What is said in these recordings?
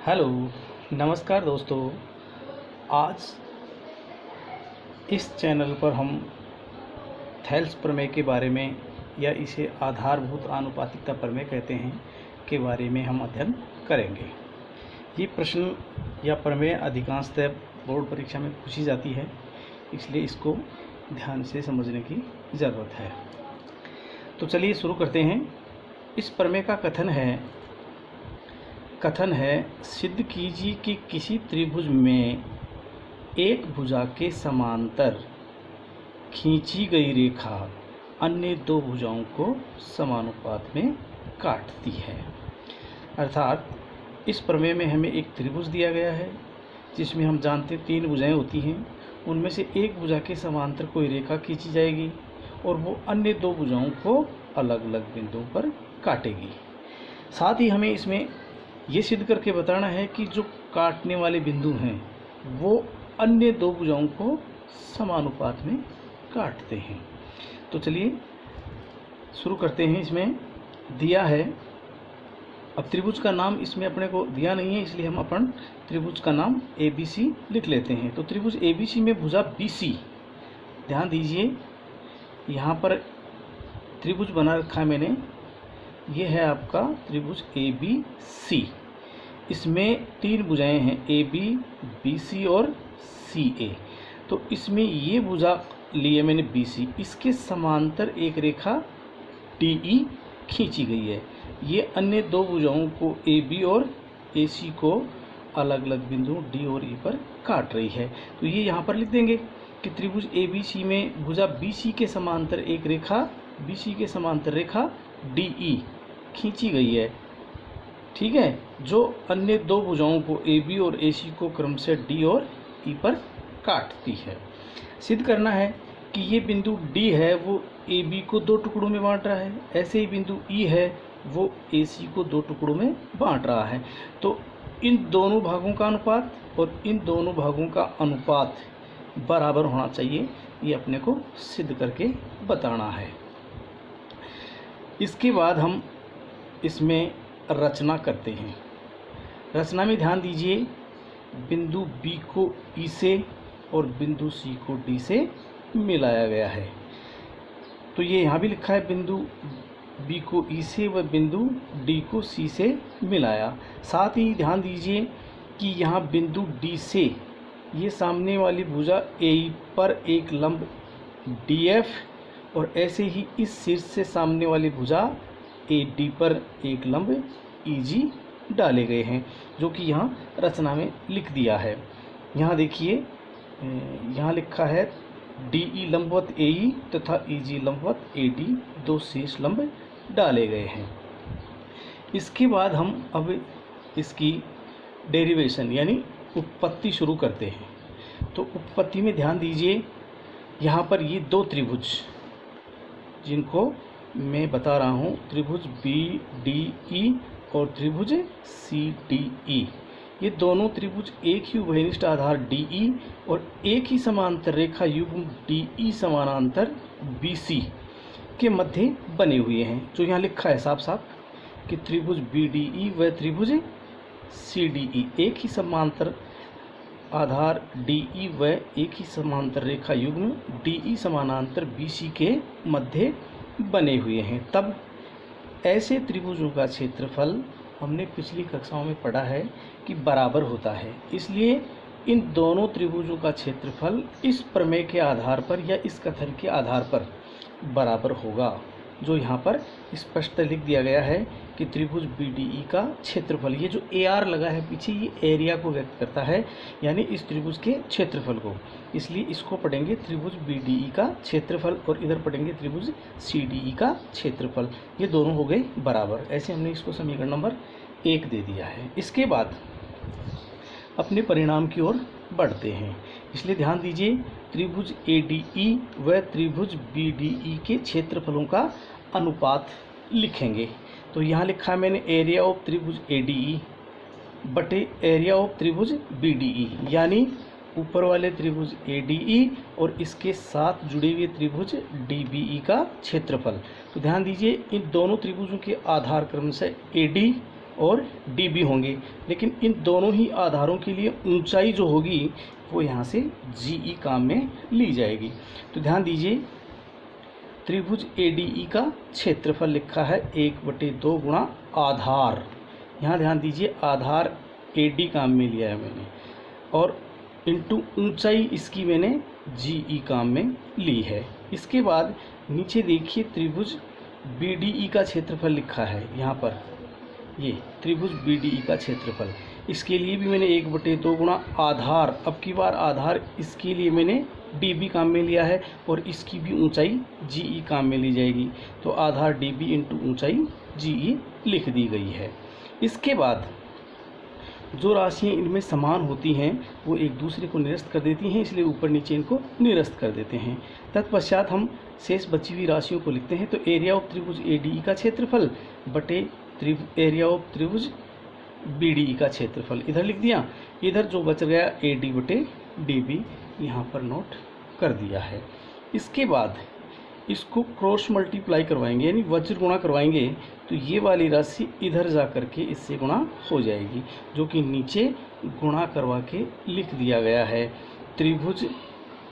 Hello, नमस्कार दोस्तों। आज इस चैनल पर हम थेल्स प्रमेय के बारे में या इसे आधारभूत आनुपातिकता प्रमेय कहते हैं के बारे में हम अध्ययन करेंगे। ये प्रश्न या प्रमेय अधिकांशतः बोर्ड परीक्षा में पूछी जाती है, इसलिए इसको ध्यान से समझने की ज़रूरत है। तो चलिए शुरू करते हैं। इस प्रमेय का कथन है सिद्ध कीजिए कि किसी त्रिभुज में एक भुजा के समांतर खींची गई रेखा अन्य दो भुजाओं को समानुपात में काटती है। अर्थात इस प्रमेय में हमें एक त्रिभुज दिया गया है जिसमें हम जानते हैं 3 भुजाएं होती हैं। उनमें से एक भुजा के समांतर कोई रेखा खींची जाएगी और वो अन्य दो भुजाओं को अलग अलग बिंदुओं पर काटेगी। साथ ही हमें इसमें ये सिद्ध करके बताना है कि जो काटने वाले बिंदु हैं वो अन्य दो भुजाओं को समानुपात में काटते हैं। तो चलिए शुरू करते हैं। इसमें दिया है, अब त्रिभुज का नाम इसमें अपने को दिया नहीं है, इसलिए हम अपन त्रिभुज का नाम ABC लिख लेते हैं। तो त्रिभुज ABC में भुजा BC, ध्यान दीजिए यहाँ पर त्रिभुज बना रखा है मैंने, ये है आपका त्रिभुज ABC। इसमें 3 भुजाएं हैं AB, BC और CA। तो इसमें ये भुजा ली है मैंने BC, इसके समांतर एक रेखा DE खींची गई है। ये अन्य दो भुजाओं को AB और AC को अलग अलग बिंदु D और E पर काट रही है। तो ये यहाँ पर लिख देंगे कि त्रिभुज ABC में भुजा BC के समांतर एक रेखा BC के समांतर रेखा DE खींची गई है, ठीक है, जो अन्य दो भुजाओं को AB और AC को क्रमशः D और E पर काटती है। सिद्ध करना है कि ये बिंदु D है वो AB को 2 टुकड़ों में बांट रहा है, ऐसे ही बिंदु E है वो AC को 2 टुकड़ों में बांट रहा है। तो इन दोनों भागों का अनुपात और इन दोनों भागों का अनुपात बराबर होना चाहिए, ये अपने को सिद्ध करके बताना है। इसके बाद हम इसमें रचना करते हैं। रचना में ध्यान दीजिए, बिंदु B को E से और बिंदु C को D से मिलाया गया है। तो ये यहाँ भी लिखा है बिंदु B को E से व बिंदु D को C से मिलाया। साथ ही ध्यान दीजिए कि यहाँ बिंदु D से ये सामने वाली भुजा AE पर एक लंब DF और ऐसे ही इस शीर्ष से सामने वाली भुजा AD पर एक लंब EG डाले गए हैं, जो कि यहाँ रचना में लिख दिया है। यहाँ देखिए, यहाँ लिखा है DE लंबवत AE तथा EG लंबवत AD, दो शीर्ष लंब डाले गए हैं। इसके बाद हम अब इसकी डेरिवेशन यानी उत्पत्ति शुरू करते हैं। तो उत्पत्ति में ध्यान दीजिए, यहाँ पर ये 2 त्रिभुज जिनको मैं बता रहा हूँ, त्रिभुज BDE और त्रिभुज CDE, ये दोनों त्रिभुज एक ही उभयनिष्ठ आधार DE और एक ही समांतर रेखा युग्म DE समानांतर BC के मध्य बने हुए हैं। जो यहाँ लिखा है साफ साफ कि त्रिभुज BDE व त्रिभुज CDE एक ही समांतर आधार DE व एक ही समांतर रेखा युग्म DE समानांतर BC के मध्य बने हुए हैं। तब ऐसे त्रिभुजों का क्षेत्रफल हमने पिछली कक्षाओं में पढ़ा है कि बराबर होता है, इसलिए इन दोनों त्रिभुजों का क्षेत्रफल इस प्रमेय के आधार पर या इस कथन के आधार पर बराबर होगा। जो यहाँ पर स्पष्ट लिख दिया गया है कि त्रिभुज BDE का क्षेत्रफल, ये जो AR लगा है पीछे, ये एरिया को व्यक्त करता है, यानी इस त्रिभुज के क्षेत्रफल को, इसलिए इसको पढ़ेंगे त्रिभुज BDE का क्षेत्रफल और इधर पढ़ेंगे त्रिभुज CDE का क्षेत्रफल। ये दोनों हो गए बराबर। ऐसे हमने इसको समीकरण नंबर 1 दे दिया है। इसके बाद अपने परिणाम की ओर बढ़ते हैं, इसलिए ध्यान दीजिए, त्रिभुज ADE व त्रिभुज BDE के क्षेत्रफलों का अनुपात लिखेंगे। तो यहाँ लिखा है मैंने एरिया ऑफ त्रिभुज ADE बटे एरिया ऑफ त्रिभुज BDE, यानी ऊपर वाले त्रिभुज ADE और इसके साथ जुड़े हुए त्रिभुज DBE का क्षेत्रफल। तो ध्यान दीजिए, इन दोनों त्रिभुजों के आधार क्रम से AD और डी बी होंगे, लेकिन इन दोनों ही आधारों के लिए ऊंचाई जो होगी वो यहाँ से जी ई काम में ली जाएगी। तो ध्यान दीजिए, त्रिभुज ए डी ई का क्षेत्रफल लिखा है 1/2 गुणा आधार। यहाँ ध्यान दीजिए, आधार ए डी काम में लिया है मैंने, और इंटू ऊंचाई इसकी मैंने जी ई काम में ली है। इसके बाद नीचे देखिए, त्रिभुज बी डी ई का क्षेत्रफल लिखा है यहाँ पर, ये त्रिभुज बी डी ई का क्षेत्रफल, इसके लिए भी मैंने 1/2 गुणा आधार, अब की बार आधार इसके लिए मैंने डी बी काम में लिया है और इसकी भी ऊंचाई जी ई काम में ली जाएगी। तो आधार डी बी इंटू ऊंचाई जी ई लिख दी गई है। इसके बाद जो राशियाँ इनमें समान होती हैं वो एक दूसरे को निरस्त कर देती हैं, इसलिए ऊपर नीचे इनको निरस्त कर देते हैं। तत्पश्चात हम शेष बची हुई राशियों को लिखते हैं। तो एरिया ऑफ त्रिभुज ए डी ई का क्षेत्रफल बटे एरिया ऑफ त्रिभुज बी डी ई का क्षेत्रफल इधर लिख दिया। इधर जो बच गया ए डी बटे डी बी यहाँ पर नोट कर दिया है। इसके बाद इसको क्रॉस मल्टीप्लाई करवाएंगे, यानी वज्र गुणा करवाएंगे, तो ये वाली राशि इधर जा कर के इससे गुणा हो जाएगी, जो कि नीचे गुणा करवा के लिख दिया गया है। त्रिभुज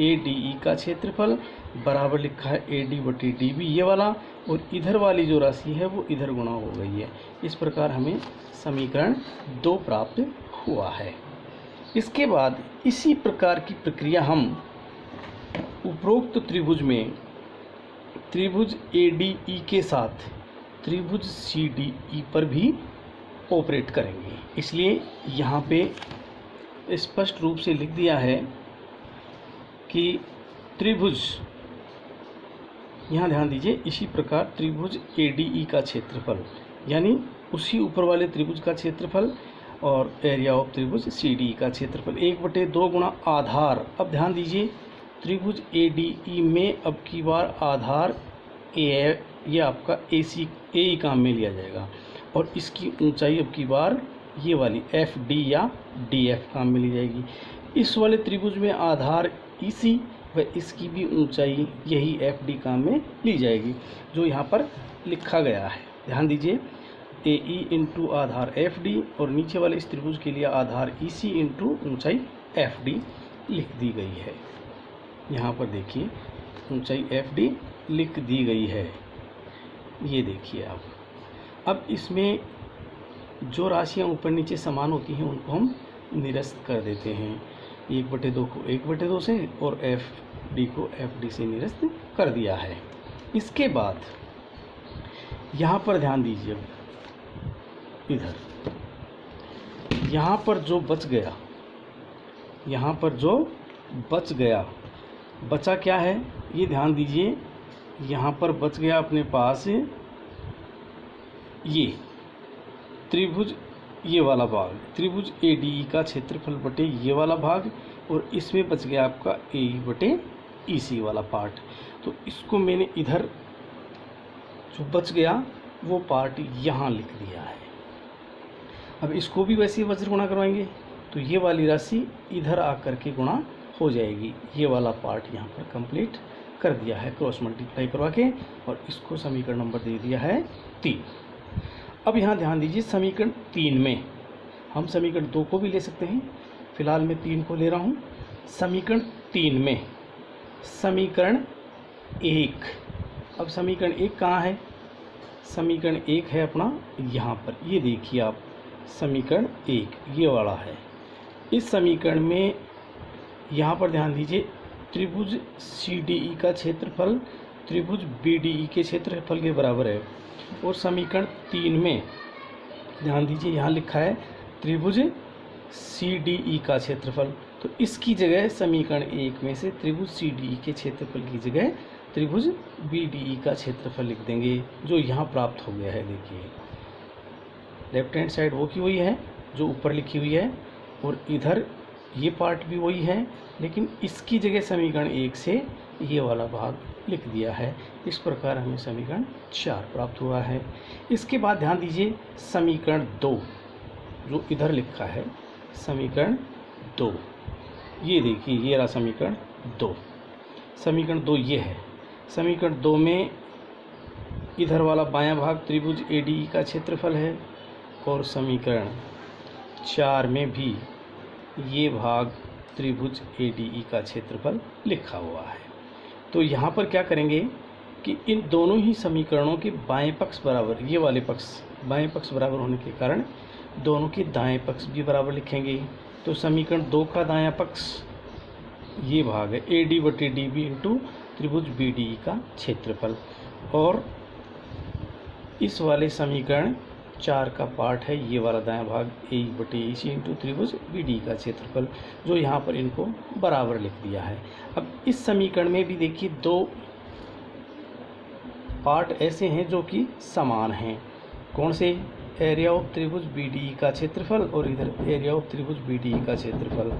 ए डी ई का क्षेत्रफल बराबर लिखा है ए डी बटे डी बी ये वाला, और इधर वाली जो राशि है वो इधर गुणा हो गई है। इस प्रकार हमें समीकरण 2 प्राप्त हुआ है। इसके बाद इसी प्रकार की प्रक्रिया हम उपरोक्त त्रिभुज में त्रिभुज ए डी ई के साथ त्रिभुज सी डी ई पर भी ऑपरेट करेंगे। इसलिए यहाँ पे स्पष्ट रूप से लिख दिया है कि त्रिभुज, यहाँ ध्यान दीजिए, इसी प्रकार त्रिभुज ए डी ई का क्षेत्रफल, यानी उसी ऊपर वाले त्रिभुज का क्षेत्रफल, और एरिया ऑफ त्रिभुज सी डी ई का क्षेत्रफल 1/2 गुणा आधार। अब ध्यान दीजिए, त्रिभुज ए डी ई में अब की बार आधार ए, ये आपका ए सी ए ई काम में लिया जाएगा, और इसकी ऊंचाई अब की बार ये वाली एफ डी या डी एफ काम में ली जाएगी। इस वाले त्रिभुज में आधार ई सी व इसकी भी ऊंचाई यही एफ डी काम में ली जाएगी, जो यहाँ पर लिखा गया है। ध्यान दीजिए, ए ई इंटू आधार एफ डी, और नीचे वाले इस त्रिभुज के लिए आधार ई सी इंटू ऊंचाई एफ डी लिख दी गई है। यहाँ पर देखिए, ऊंचाई एफ डी लिख दी गई है, ये देखिए आप। अब इसमें जो राशियाँ ऊपर नीचे समान होती हैं उनको हम निरस्त कर देते हैं। 1/2 को 1/2 से और एफ डी को एफ डी से निरस्त कर दिया है। इसके बाद यहाँ पर ध्यान दीजिए, इधर यहाँ पर जो बच गया, यहाँ पर जो बच गया, बचा क्या है ये ध्यान दीजिए। यहाँ पर बच गया अपने पास ये त्रिभुज, ये वाला भाग त्रिभुज ए डी ई का क्षेत्रफल बटे ये वाला भाग, और इसमें बच गया आपका ए ई बटे ई सी वाला पार्ट। तो इसको मैंने इधर जो बच गया वो पार्ट यहाँ लिख दिया है। अब इसको भी वैसे ही वज्र गुणा करवाएंगे, तो ये वाली राशि इधर आकर के गुणा हो जाएगी। ये वाला पार्ट यहाँ पर कंप्लीट कर दिया है क्रॉस मल्टीप्लाई करवा के, और इसको समीकरण नंबर दे दिया है 3। अब यहाँ ध्यान दीजिए, समीकरण 3 में हम समीकरण 2 को भी ले सकते हैं, फिलहाल मैं 3 को ले रहा हूँ। समीकरण 3 में समीकरण 1, अब समीकरण 1 कहाँ है? समीकरण 1 है अपना यहाँ पर, ये देखिए आप, समीकरण 1 ये वाला है। इस समीकरण में यहाँ पर ध्यान दीजिए, त्रिभुज सी डी ई का क्षेत्रफल त्रिभुज बी डी ई के क्षेत्रफल के बराबर है। और समीकरण 3 में ध्यान दीजिए, यहाँ लिखा है त्रिभुज सी डी ई का क्षेत्रफल, तो इसकी जगह समीकरण 1 में से त्रिभुज सी डी ई के क्षेत्रफल की जगह त्रिभुज बी डी ई का क्षेत्रफल लिख देंगे, जो यहाँ प्राप्त हो गया है। देखिए, लेफ्ट हैंड साइड वो की वही है जो ऊपर लिखी हुई है, और इधर ये पार्ट भी वही है, लेकिन इसकी जगह समीकरण 1 से ये वाला भाग लिख दिया है। इस प्रकार हमें समीकरण 4 प्राप्त हुआ है। इसके बाद ध्यान दीजिए, समीकरण 2 जो इधर लिखा है, समीकरण 2 ये देखिए, ये रहा समीकरण 2। समीकरण 2 ये है। समीकरण 2 में इधर वाला बायां भाग त्रिभुज ए डी ई का क्षेत्रफल है, और समीकरण 4 में भी ये भाग त्रिभुज ADE का क्षेत्रफल लिखा हुआ है। तो यहाँ पर क्या करेंगे कि इन दोनों ही समीकरणों के बाएं पक्ष बराबर, ये वाले पक्ष बाएं पक्ष बराबर होने के कारण दोनों के दाएं पक्ष भी बराबर लिखेंगे। तो समीकरण 2 का दायां पक्ष ये भाग है AD/DB इंटू त्रिभुज BDE का क्षेत्रफल, और इस वाले समीकरण 4 का पार्ट है ये वाला दायां भाग AE/AC इंटू त्रिभुज BDE का क्षेत्रफल, जो यहाँ पर इनको बराबर लिख दिया है। अब इस समीकरण में भी देखिए दो पार्ट ऐसे हैं जो कि समान हैं। कौन से? एरिया ऑफ त्रिभुज BDE का क्षेत्रफल और इधर एरिया ऑफ त्रिभुज BDE का क्षेत्रफल,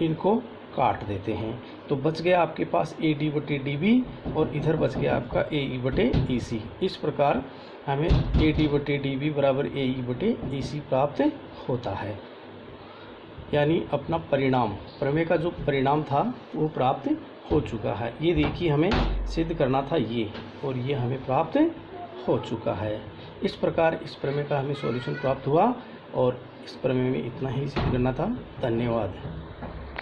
इनको काट देते हैं तो बच गया आपके पास AD/DB और इधर बच गया आपका AE/AC। इस प्रकार हमें AD/DB बराबर AE/AC प्राप्त होता है, यानी अपना परिणाम, प्रमेय का जो परिणाम था वो प्राप्त हो चुका है। ये देखिए हमें सिद्ध करना था ये, और ये हमें प्राप्त हो चुका है। इस प्रकार इस प्रमेय का हमें सॉल्यूशन प्राप्त हुआ, और इस प्रमेय में इतना ही सिद्ध करना था। धन्यवाद।